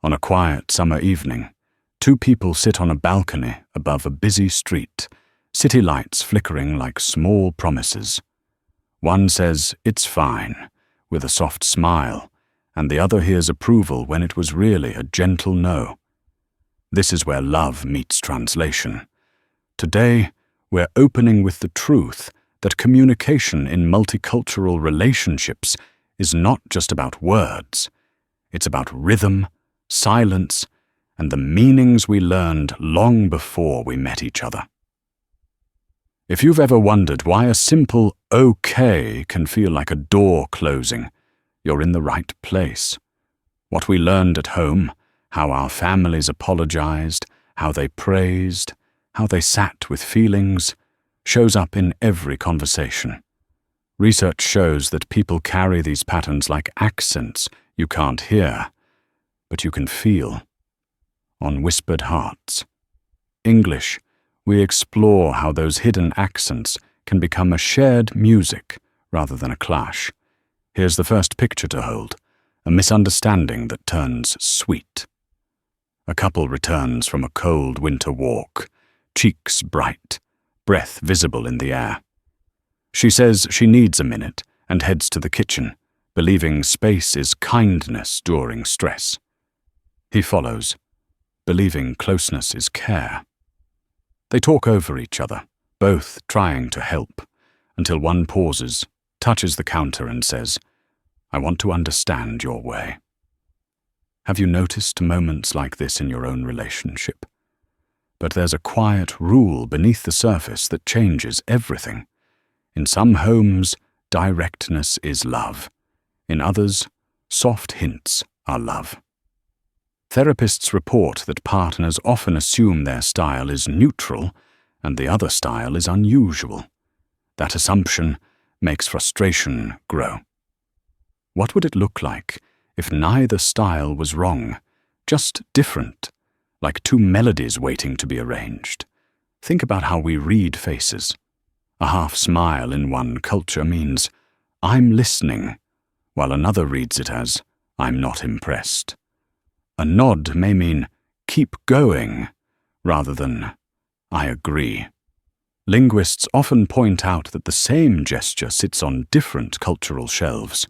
On a quiet summer evening, two people sit on a balcony above a busy street, city lights flickering like small promises. One says, "It's fine," with a soft smile, and the other hears approval when it was really a gentle no. This is where love meets translation. Today, we're opening with the truth that communication in multicultural relationships is not just about words. It's about rhythm, silence, and the meanings we learned long before we met each other. If you've ever wondered why a simple "okay" can feel like a door closing, you're in the right place. What we learned at home, how our families apologized, how they praised, how they sat with feelings, shows up in every conversation. Research shows that people carry these patterns like accents you can't hear, but you can feel. On Whispered Hearts. English, we explore how those hidden accents can become a shared music rather than a clash. Here's the first picture to hold, a misunderstanding that turns sweet. A couple returns from a cold winter walk, cheeks bright, breath visible in the air. She says she needs a minute and heads to the kitchen, believing space is kindness during stress. He follows, believing closeness is care. They talk over each other, both trying to help, until one pauses, touches the counter and says, "I want to understand your way." Have you noticed moments like this in your own relationship? But there's a quiet rule beneath the surface that changes everything. In some homes, directness is love. In others, soft hints are love. Therapists report that partners often assume their style is neutral and the other style is unusual. That assumption makes frustration grow. What would it look like if neither style was wrong, just different, like two melodies waiting to be arranged? Think about how we read faces. A half smile in one culture means, "I'm listening," while another reads it as, "I'm not impressed." A nod may mean, "Keep going," rather than, "I agree." Linguists often point out that the same gesture sits on different cultural shelves.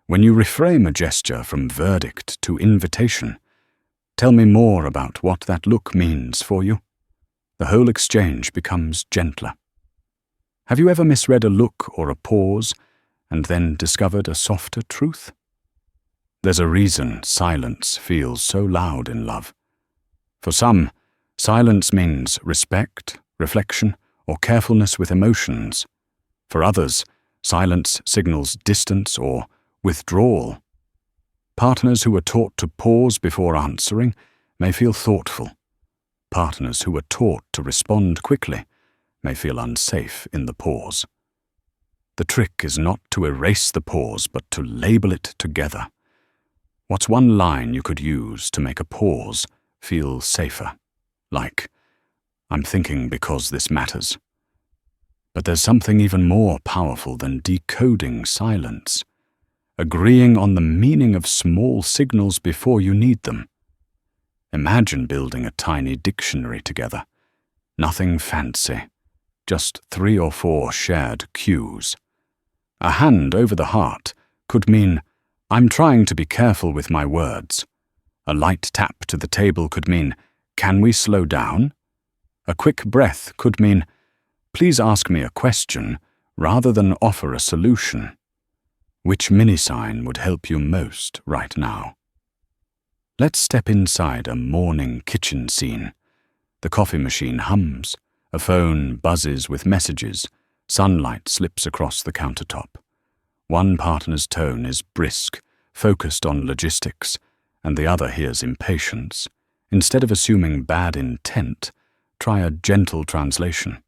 When you reframe a gesture from verdict to invitation, tell me more about what that look means for you. The whole exchange becomes gentler. Have you ever misread a look or a pause and then discovered a softer truth? There's a reason silence feels so loud in love. For some, silence means respect, reflection, or carefulness with emotions. For others, silence signals distance or withdrawal. Partners who are taught to pause before answering may feel thoughtful. Partners who are taught to respond quickly may feel unsafe in the pause. The trick is not to erase the pause, but to label it together. What's one line you could use to make a pause feel safer? Like, "I'm thinking because this matters." But there's something even more powerful than decoding silence. Agreeing on the meaning of small signals before you need them. Imagine building a tiny dictionary together. Nothing fancy, just 3 or 4 shared cues. A hand over the heart could mean, "I'm trying to be careful with my words." A light tap to the table could mean, "Can we slow down?" A quick breath could mean, "Please ask me a question rather than offer a solution." Which mini-sign would help you most right now? Let's step inside a morning kitchen scene. The coffee machine hums, a phone buzzes with messages, sunlight slips across the countertop. One partner's tone is brisk, focused on logistics, and the other hears impatience. Instead of assuming bad intent, try a gentle translation.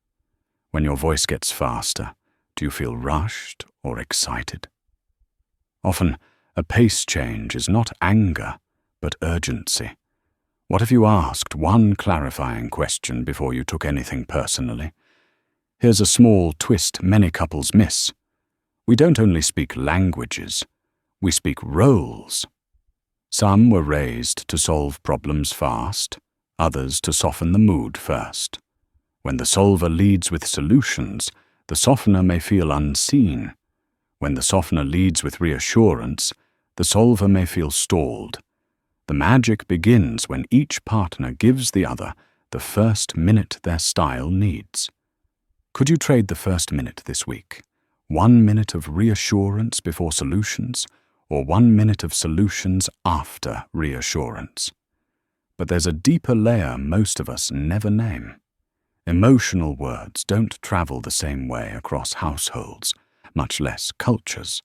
When your voice gets faster, do you feel rushed or excited? Often, a pace change is not anger, but urgency. What if you asked one clarifying question before you took anything personally? Here's a small twist many couples miss. We don't only speak languages, we speak roles. Some were raised to solve problems fast, others to soften the mood first. When the solver leads with solutions, the softener may feel unseen. When the softener leads with reassurance, the solver may feel stalled. The magic begins when each partner gives the other the first minute their style needs. Could you trade the first minute this week? 1 minute of reassurance before solutions, or 1 minute of solutions after reassurance? But there's a deeper layer most of us never name. Emotional words don't travel the same way across households, much less cultures.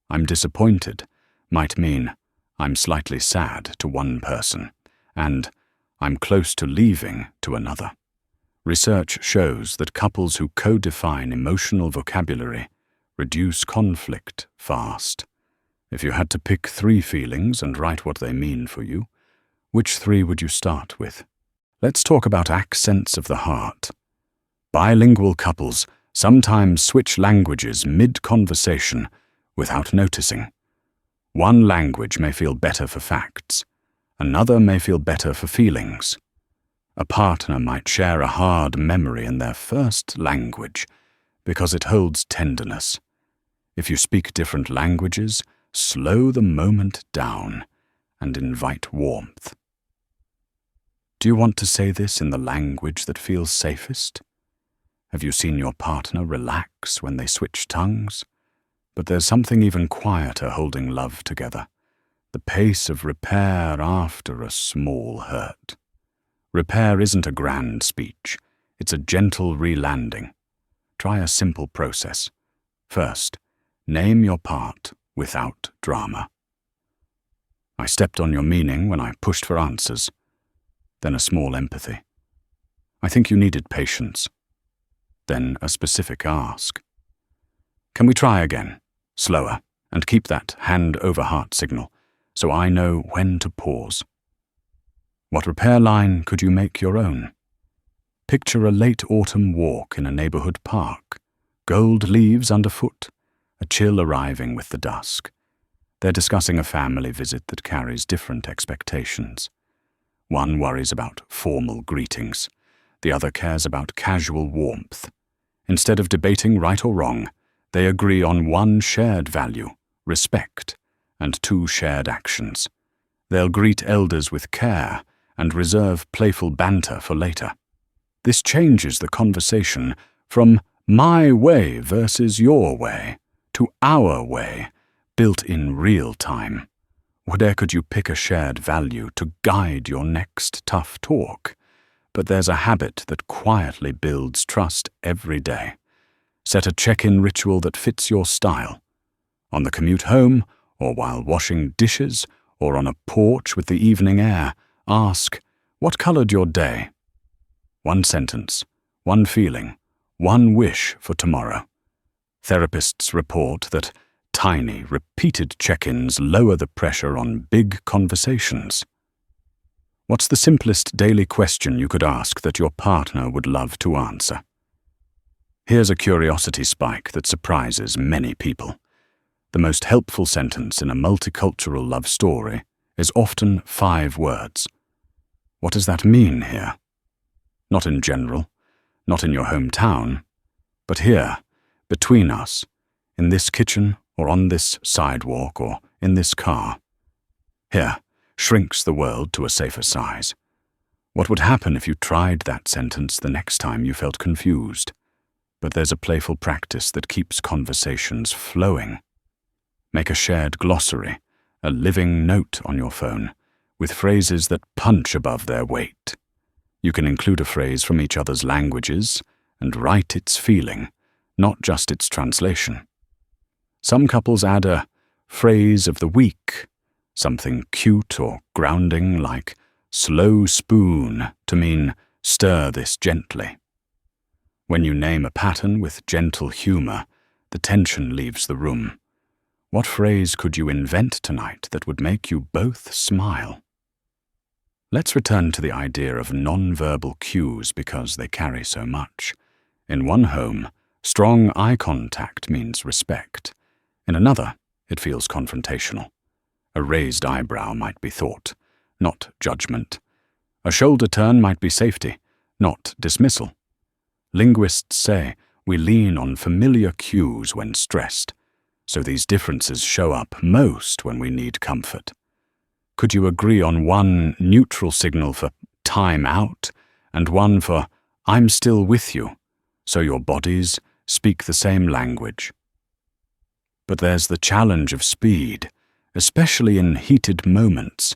I'm disappointed might mean I'm slightly sad to one person, and I'm close to leaving to another. Research shows that couples who co-define emotional vocabulary reduce conflict fast. If you had to pick 3 feelings and write what they mean for you, which 3 would you start with? Let's talk about accents of the heart. Bilingual couples sometimes switch languages mid-conversation without noticing. One language may feel better for facts, another may feel better for feelings. A partner might share a hard memory in their first language because it holds tenderness. If you speak different languages, slow the moment down and invite warmth. Do you want to say this in the language that feels safest? Have you seen your partner relax when they switch tongues? But there's something even quieter holding love together. The pace of repair after a small hurt. Repair isn't a grand speech. It's a gentle re-landing. Try a simple process. First, name your part without drama. I stepped on your meaning when I pushed for answers. Then a small empathy. I think you needed patience. Then a specific ask. Can we try again? Slower, and keep that hand over heart signal, so I know when to pause. What repair line could you make your own? Picture a late autumn walk in a neighborhood park, gold leaves underfoot, a chill arriving with the dusk. They're discussing a family visit that carries different expectations. One worries about formal greetings, the other cares about casual warmth. Instead of debating right or wrong, they agree on one shared value, respect, and 2 shared actions. They'll greet elders with care and reserve playful banter for later. This changes the conversation from my way versus your way to our way, built in real time. Where could you pick a shared value to guide your next tough talk? But there's a habit that quietly builds trust every day. Set a check-in ritual that fits your style. On the commute home, or while washing dishes, or on a porch with the evening air, ask, what colored your day? 1 sentence, 1 feeling, 1 wish for tomorrow. Therapists report that tiny, repeated check-ins lower the pressure on big conversations. What's the simplest daily question you could ask that your partner would love to answer? Here's a curiosity spike that surprises many people. The most helpful sentence in a multicultural love story is often 5 words. What does that mean here? Not in general, not in your hometown, but here, between us, in this kitchen or on this sidewalk or in this car. Here shrinks the world to a safer size. What would happen if you tried that sentence the next time you felt confused? But there's a playful practice that keeps conversations flowing. Make a shared glossary, a living note on your phone, with phrases that punch above their weight. You can include a phrase from each other's languages and write its feeling, not just its translation. Some couples add a phrase of the week, something cute or grounding like slow spoon to mean stir this gently. When you name a pattern with gentle humor, the tension leaves the room. What phrase could you invent tonight that would make you both smile? Let's return to the idea of nonverbal cues because they carry so much. In one home, strong eye contact means respect. In another, it feels confrontational. A raised eyebrow might be thought, not judgment. A shoulder turn might be safety, not dismissal. Linguists say we lean on familiar cues when stressed, so these differences show up most when we need comfort. Could you agree on one neutral signal for time out and one for I'm still with you, so your bodies speak the same language? But there's the challenge of speed, especially in heated moments.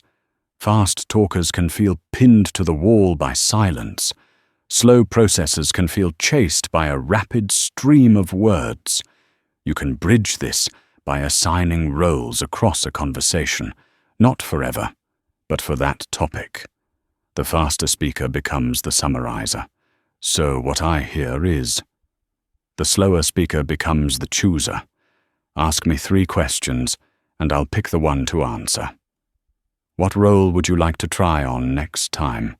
Fast talkers can feel pinned to the wall by silence. Slow processors can feel chased by a rapid stream of words. You can bridge this by assigning roles across a conversation, not forever, but for that topic. The faster speaker becomes the summarizer. So what I hear is. The slower speaker becomes the chooser. Ask me 3 questions, and I'll pick the one to answer. What role would you like to try on next time?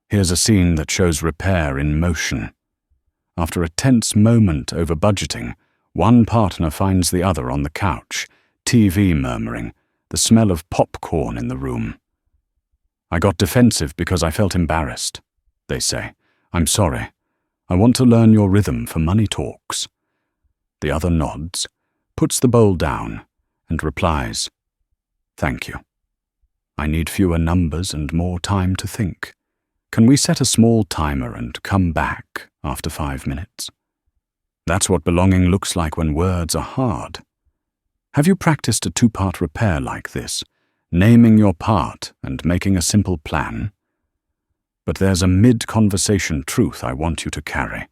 Here's a scene that shows repair in motion. After a tense moment over budgeting, one partner finds the other on the couch, TV murmuring, the smell of popcorn in the room. I got defensive because I felt embarrassed, they say. I'm sorry. I want to learn your rhythm for money talks. The other nods, puts the bowl down, and replies, Thank you. I need fewer numbers and more time to think. Can we set a small timer and come back after 5 minutes? That's what belonging looks like when words are hard. Have you practiced a 2-part repair like this, naming your part and making a simple plan? But there's a mid-conversation truth I want you to carry.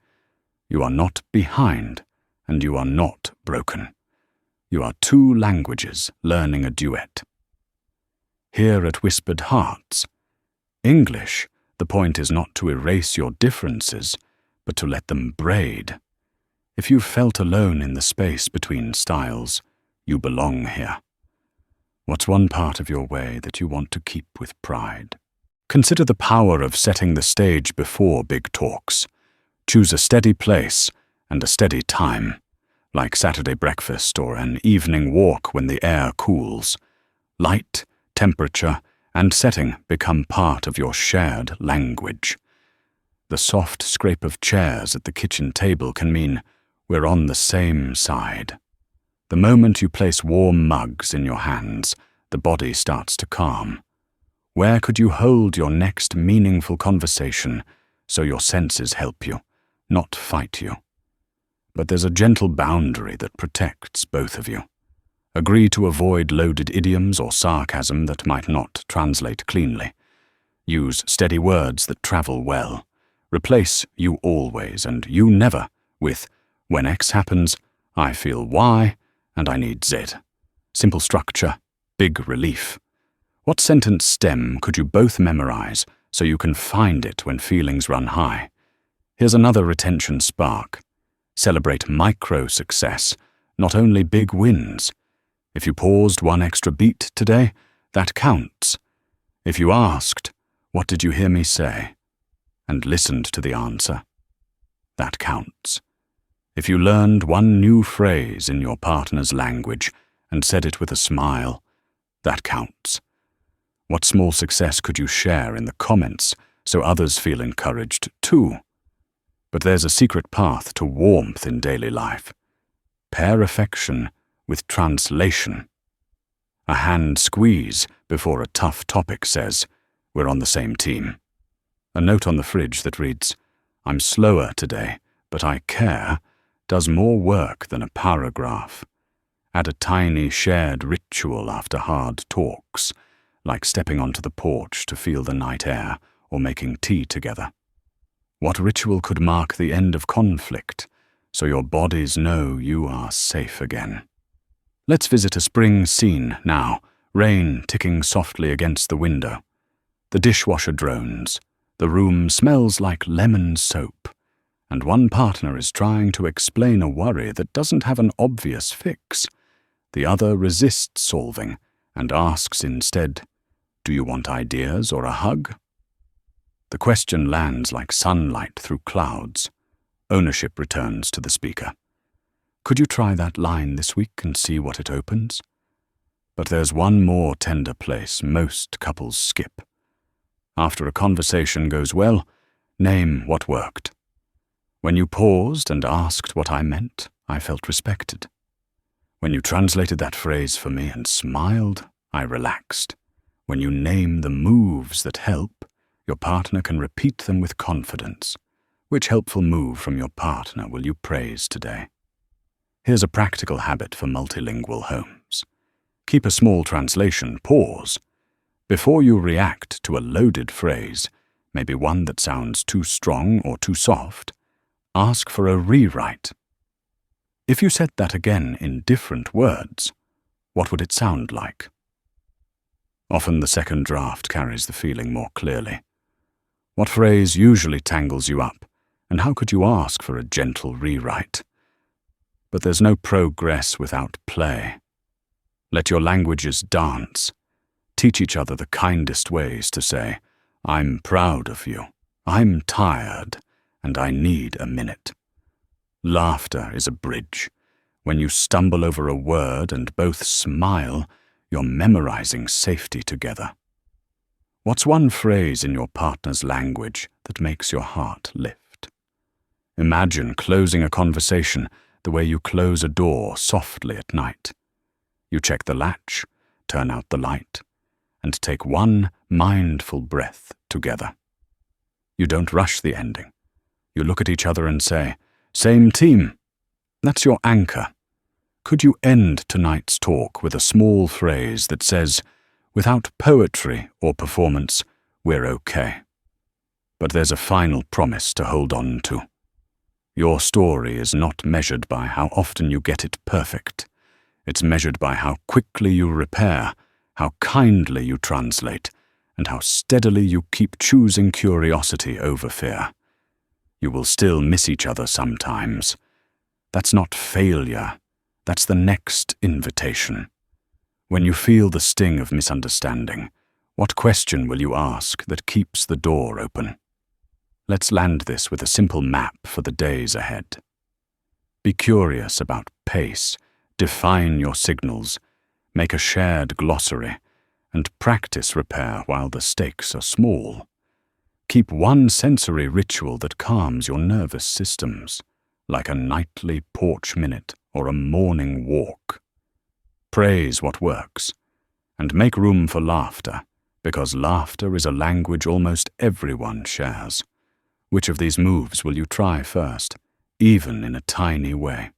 You are not behind, and you are not broken. You are 2 languages learning a duet. Here at Whispered Hearts, English, the point is not to erase your differences, but to let them braid. If you've felt alone in the space between styles, you belong here. What's one part of your way that you want to keep with pride? Consider the power of setting the stage before big talks. Choose a steady place and a steady time, like Saturday breakfast or an evening walk when the air cools. Light, temperature, and setting become part of your shared language. The soft scrape of chairs at the kitchen table can mean we're on the same side. The moment you place warm mugs in your hands, the body starts to calm. Where could you hold your next meaningful conversation so your senses help you, not fight you? But there's a gentle boundary that protects both of you. Agree to avoid loaded idioms or sarcasm that might not translate cleanly. Use steady words that travel well. Replace you always and you never with when X happens, I feel Y and I need Z. Simple structure, big relief. What sentence stem could you both memorize so you can find it when feelings run high? Here's another retention spark. Celebrate micro-success, not only big wins. If you paused 1 extra beat today, that counts. If you asked, "What did you hear me say?" and listened to the answer, that counts. If you learned 1 new phrase in your partner's language and said it with a smile, that counts. What small success could you share in the comments so others feel encouraged too? But there's a secret path to warmth in daily life. Pair affection with translation. A hand squeeze before a tough topic says, "We're on the same team." A note on the fridge that reads, "I'm slower today, but I care," does more work than a paragraph. Add a tiny shared ritual after hard talks, like stepping onto the porch to feel the night air or making tea together. What ritual could mark the end of conflict, so your bodies know you are safe again? Let's visit a spring scene now, rain ticking softly against the window. The dishwasher drones, the room smells like lemon soap, and one partner is trying to explain a worry that doesn't have an obvious fix. The other resists solving and asks instead, "Do you want ideas or a hug?" The question lands like sunlight through clouds. Ownership returns to the speaker. Could you try that line this week and see what it opens? But there's one more tender place most couples skip. After a conversation goes well, name what worked. When you paused and asked what I meant, I felt respected. When you translated that phrase for me and smiled, I relaxed. When you name the moves that help, your partner can repeat them with confidence. Which helpful move from your partner will you praise today? Here's a practical habit for multilingual homes. Keep a small translation pause. Before you react to a loaded phrase, maybe one that sounds too strong or too soft, ask for a rewrite. If you said that again in different words, what would it sound like? Often the second draft carries the feeling more clearly. What phrase usually tangles you up, and how could you ask for a gentle rewrite? But there's no progress without play. Let your languages dance. Teach each other the kindest ways to say, "I'm proud of you, I'm tired, and I need a minute." Laughter is a bridge. When you stumble over a word and both smile, you're memorizing safety together. What's one phrase in your partner's language that makes your heart lift? Imagine closing a conversation the way you close a door softly at night. You check the latch, turn out the light, and take one mindful breath together. You don't rush the ending. You look at each other and say, "Same team." That's your anchor. Could you end tonight's talk with a small phrase that says, "Without poetry or performance, we're okay"? But there's a final promise to hold on to. Your story is not measured by how often you get it perfect. It's measured by how quickly you repair, how kindly you translate, and how steadily you keep choosing curiosity over fear. You will still miss each other sometimes. That's not failure. That's the next invitation. When you feel the sting of misunderstanding, what question will you ask that keeps the door open? Let's land this with a simple map for the days ahead. Be curious about pace, define your signals, make a shared glossary, and practice repair while the stakes are small. Keep one sensory ritual that calms your nervous systems, like a nightly porch minute or a morning walk. Praise what works, and make room for laughter, because laughter is a language almost everyone shares. Which of these moves will you try first, even in a tiny way?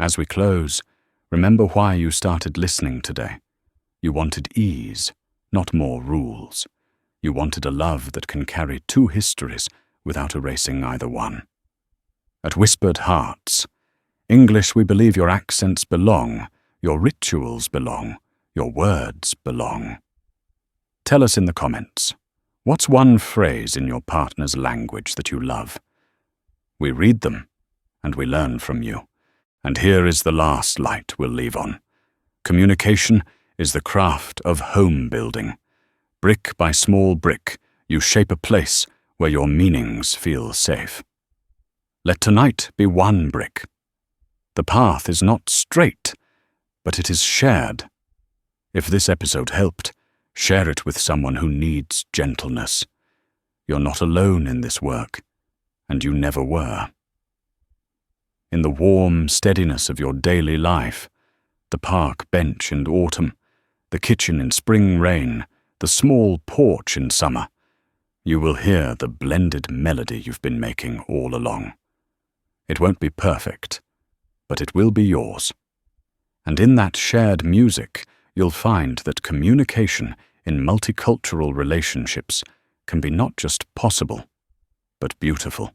As we close, remember why you started listening today. You wanted ease, not more rules. You wanted a love that can carry two histories without erasing either one. At Whispered Hearts, English, we believe your accents belong, your rituals belong, your words belong. Tell us in the comments, what's one phrase in your partner's language that you love? We read them, and we learn from you. And here is the last light we'll leave on. Communication is the craft of home building. Brick by small brick, you shape a place where your meanings feel safe. Let tonight be one brick. The path is not straight, but it is shared. If this episode helped, share it with someone who needs gentleness. You're not alone in this work, and you never were. In the warm steadiness of your daily life, the park bench in autumn, the kitchen in spring rain, the small porch in summer, you will hear the blended melody you've been making all along. It won't be perfect, but it will be yours. And in that shared music, you'll find that communication in multicultural relationships can be not just possible, but beautiful.